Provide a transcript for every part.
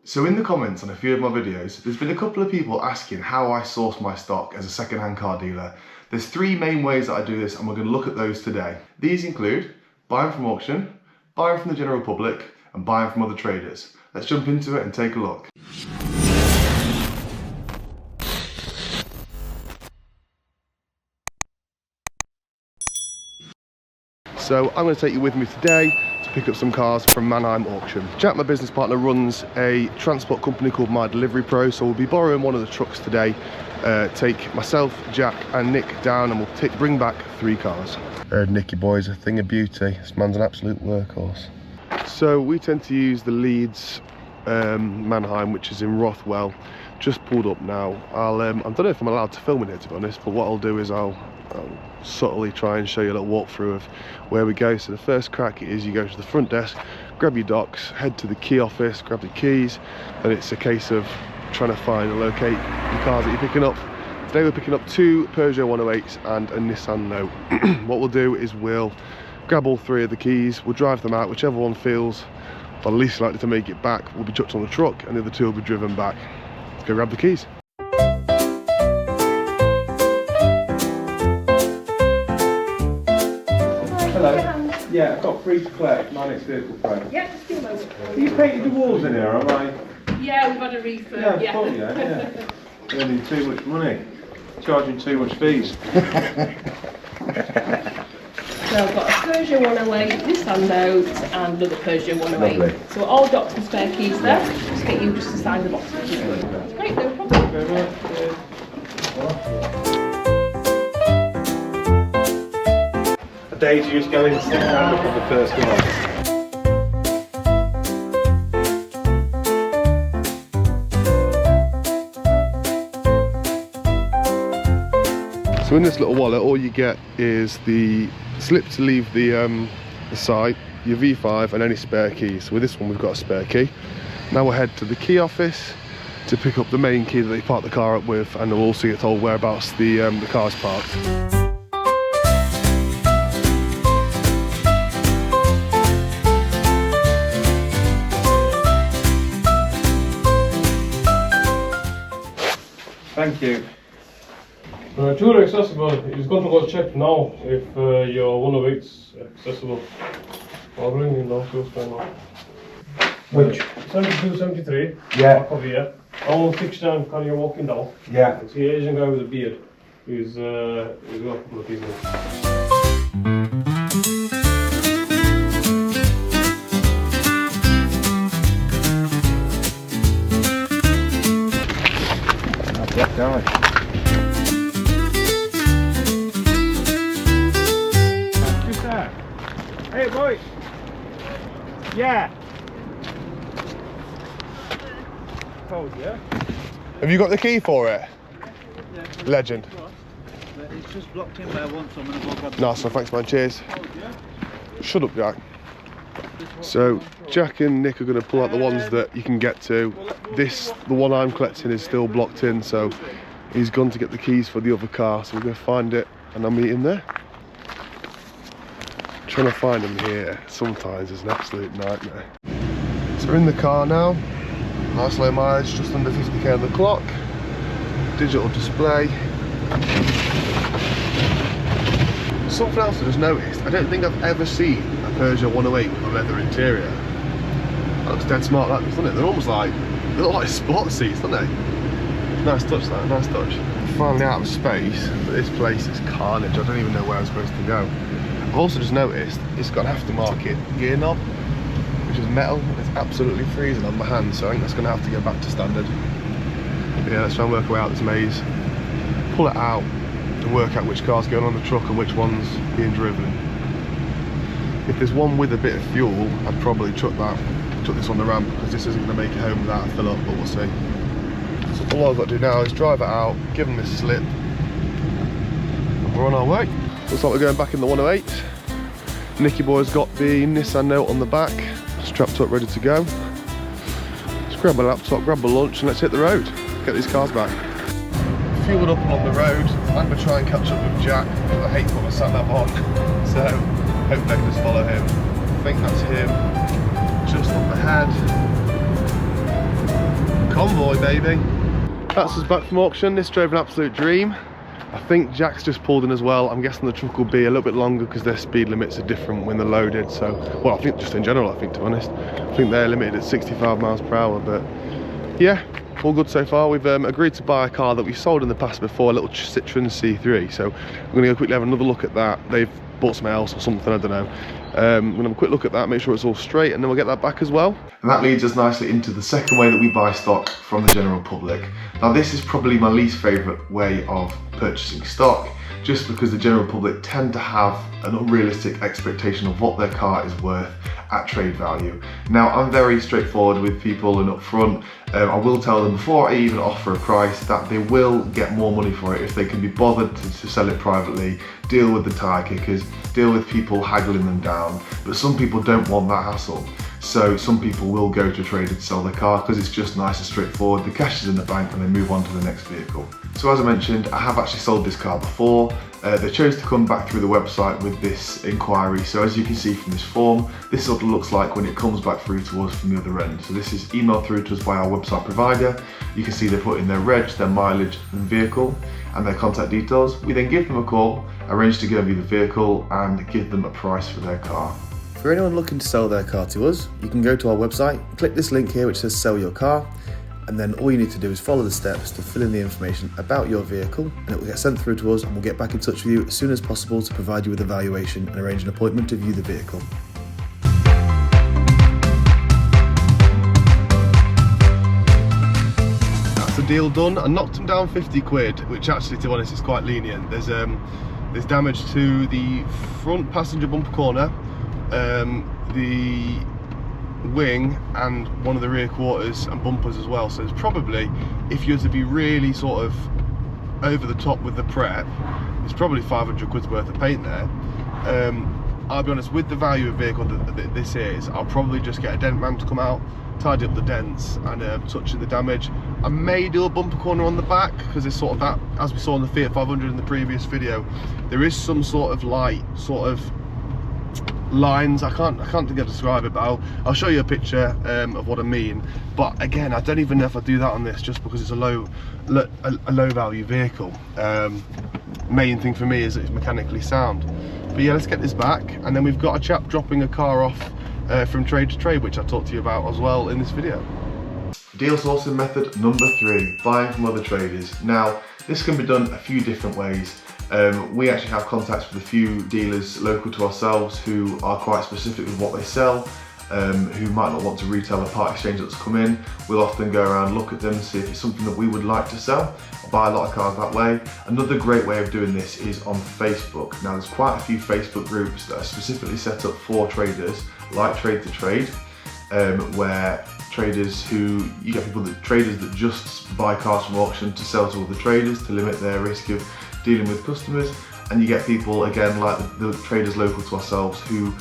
So in the comments on a few of my videos, there's been a couple of people asking how I source my stock as a second-hand car dealer. There's three main ways that I do this, and we're going to look at those today. These include buying from auction, buying from the general public, and buying from other traders. Let's jump into it and take a look. So I'm going to take you with me today to pick up some cars from Manheim auction. Jack, my business partner, runs a transport company called My Delivery Pro, so we'll be borrowing one of the trucks today. Take myself, Jack and Nick down, and we'll bring back 3 cars. Nicky boy's a thing of beauty. This man's an absolute workhorse. So we tend to use the Leeds Manheim, which is in Rothwell. Just pulled up now. I don't know if I'm allowed to film in here, to be honest, but what I'll do is I'll subtly try and show you a little walkthrough of where we go. So the first crack is you go to the front desk, grab your docs, head to the key office, grab the keys, and it's a case of trying to find and locate the cars that you're picking up. Today we're picking up 2 Peugeot 108s and a Nissan Note. What we'll do is we'll grab all 3 of the keys, we'll drive them out, whichever one feels the least likely to make it back will be chucked on the truck, and the other 2 will be driven back. Let's go grab the keys. Hello. Yeah, I've got 3 to collect, my next vehicle plate. Yeah, just give a moment. Have you painted the walls in here, have I? Yeah, we've had a refurb. Yeah, I thought you had, yeah. Earning too much money, charging too much fees. So I've got a Peugeot 108, Nissan Note, and another Peugeot 108. Lovely. So all docs and spare keys there. Just get you just to sign the box. Great, no problem. Thank you very much. A day to just go in and stick around up on the first one. So in this little wallet, all you get is the slip to leave the site, your V5 and any spare keys. So with this one we've got a spare key. Now we'll head to the key office to pick up the main key that they parked the car up with, and we'll also get told whereabouts the car's parked. Thank you. Tour accessible. It's going to go check now if your 108's accessible. I'll bring you now, so stand now. Which? 72, 73. Yeah. Back of here. I will fix down when you're walking down. Yeah. It's the Asian guy with a beard. He's got a couple of pieces. Black guy. Who's that? Hey boy! Yeah! Told you. Have you got the key for it? Yeah. Legend. It's just blocked in there once, so I'm going to go grab the Nice one, thanks man, cheers. code, yeah? Shut up, Jack. So Jack and Nick are going to pull out the ones that you can get to. The one I'm collecting is still blocked in, so he's gone to get the keys for the other car, so we're going to find it and I'll meet him there. Trying to find him here sometimes is an absolute nightmare. So we're in the car now. Nice low mileage, just under 50k on the clock. Digital display. Something else I just noticed, I don't think I've ever seen a Peugeot 108 with a leather interior. That looks dead smart, that doesn't it? They're almost like, they look like sports seats, don't they? Nice touch that, nice touch. Finally out of space, but this place is carnage. I don't even know where I'm supposed to go. I've also just noticed it's got an aftermarket gear knob, which is metal. It's absolutely freezing on my hand, so I think that's going to have to go back to standard. But yeah, let's try and work our way out this maze, pull it out, and work out which car's going on the truck and which one's being driven. If there's one with a bit of fuel, I'd probably chuck this on the ramp, because this isn't going to make it home without a fill up, but we'll see. So all I've got to do now is drive it out, give them this slip, and we're on our way. Looks like we're going back in the 108. Nicky boy's got the Nissan Note on the back, strapped up, ready to go. Let's grab my laptop, grab my lunch, and let's hit the road. Get these cars back. Fueled up and on the road. I'm going to try and catch up with Jack, because I hate putting my sat nav on. So, hopefully I can just follow him. I think that's him. Just up ahead. Convoy, baby. That's us back from auction. This drove an absolute dream. I think Jack's just pulled in as well. I'm guessing the truck will be a little bit longer because their speed limits are different when they're loaded. So, well, I think just in general, I think, to be honest, I think they're limited at 65 miles per hour. But yeah, all good so far. We've agreed to buy a car that we sold in the past before, a little Citroen C3. So we're going to go quickly have another look at that. They've bought something else or something, I don't know. We're going to have a quick look at that, make sure it's all straight, and then we'll get that back as well. And that leads us nicely into the second way that we buy stock from the general public. Now this is probably my least favourite way of purchasing stock, just because the general public tend to have an unrealistic expectation of what their car is worth at trade value. Now I'm very straightforward with people and upfront. I will tell them before I even offer a price that they will get more money for it if they can be bothered to sell it privately, deal with the tyre kickers, deal with people haggling them down. But some people don't want that hassle. So some people will go to a trader to sell their car because it's just nice and straightforward. The cash is in the bank and they move on to the next vehicle. So as I mentioned, I have actually sold this car before. They chose to come back through the website with this inquiry. So as you can see from this form, this is what it looks like when it comes back through to us from the other end. So this is emailed through to us by our website provider. You can see they put in their reg, their mileage and vehicle and their contact details. We then give them a call, arrange to go and view the vehicle and give them a price for their car. For anyone looking to sell their car to us, you can go to our website, click this link here which says sell your car, and then all you need to do is follow the steps to fill in the information about your vehicle, and it will get sent through to us and we'll get back in touch with you as soon as possible to provide you with a valuation and arrange an appointment to view the vehicle. That's the deal done. I knocked them down 50 quid, which actually, to be honest, is quite lenient. There's damage to the front passenger bumper corner, the wing and one of the rear quarters and bumpers as well. So it's probably, if you were to be really sort of over the top with the prep, it's probably 500 quid's worth of paint there. I'll be honest, with the value of vehicle that this is, I'll probably just get a dent man to come out, tidy up the dents and touch the damage. I may do a bumper corner on the back because it's sort of that, as we saw in the Fiat 500 in the previous video, there is some sort of light sort of lines. I can't think how to describe it, but I'll show you a picture of what I mean. But again, I don't even know if I do that on this, just because it's a low value vehicle. Main thing for me is it's mechanically sound. But yeah, let's get this back, and then we've got a chap dropping a car off from trade to trade, which I talked to you about as well in this video. Deal sourcing method number 3, buying from other traders. Now this can be done a few different ways. We actually have contacts with a few dealers local to ourselves who are quite specific with what they sell, who might not want to retail a part exchange that's come in. We'll often go around, look at them, see if it's something that we would like to sell. I buy a lot of cars that way. Another great way of doing this is on Facebook. Now there's quite a few Facebook groups that are specifically set up for traders, like Trade to Trade, where traders you get traders that just buy cars from auction to sell to other traders to limit their risk of dealing with customers, and you get people again like the traders local to ourselves who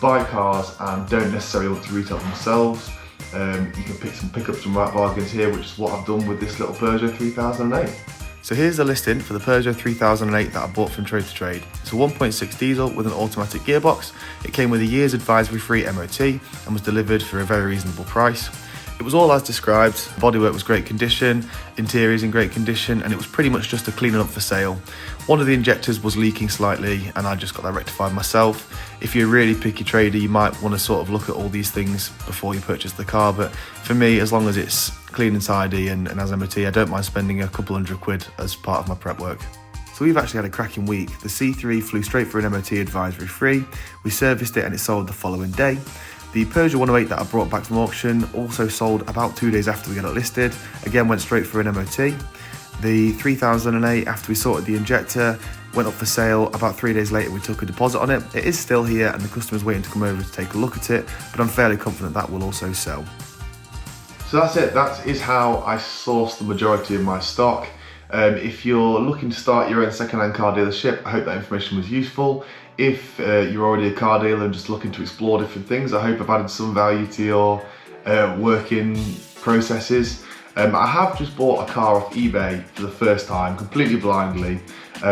buy cars and don't necessarily want to retail themselves. You can pick up some right bargains here, which is what I've done with this little Peugeot 3008. So here's the listing for the Peugeot 3008 that I bought from Trade to Trade. It's a 1.6 diesel with an automatic gearbox. It came with a year's advisory free MOT and was delivered for a very reasonable price. It was all as described. Bodywork was great condition, interior's in great condition, and it was pretty much just a cleaning up for sale. One of the injectors was leaking slightly and I just got that rectified myself. If you're a really picky trader, you might want to sort of look at all these things before you purchase the car, but for me, as long as it's clean and tidy and has MOT, I don't mind spending a couple hundred quid as part of my prep work. So we've actually had a cracking week. The C3 flew straight for an MOT advisory free. We serviced it and it sold the following day. The Peugeot 108 that I brought back from auction also sold about 2 days after we got it listed. Again, went straight for an MOT. The 3008, after we sorted the injector, went up for sale. About 3 days later, we took a deposit on it. It is still here and the customer's waiting to come over to take a look at it, but I'm fairly confident that will also sell. So that's it. That is how I source the majority of my stock. If you're looking to start your own second-hand car dealership, I hope that information was useful. If you're already a car dealer and just looking to explore different things, I hope I've added some value to your working processes. I have just bought a car off eBay for the first time, completely blindly.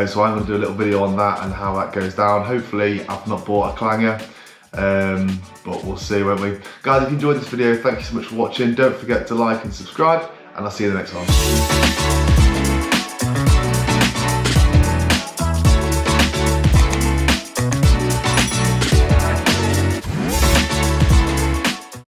So I'm going to do a little video on that and how that goes down. Hopefully I've not bought a clanger, but we'll see, won't we? Guys, if you enjoyed this video, thank you so much for watching. Don't forget to like and subscribe, and I'll see you in the next one.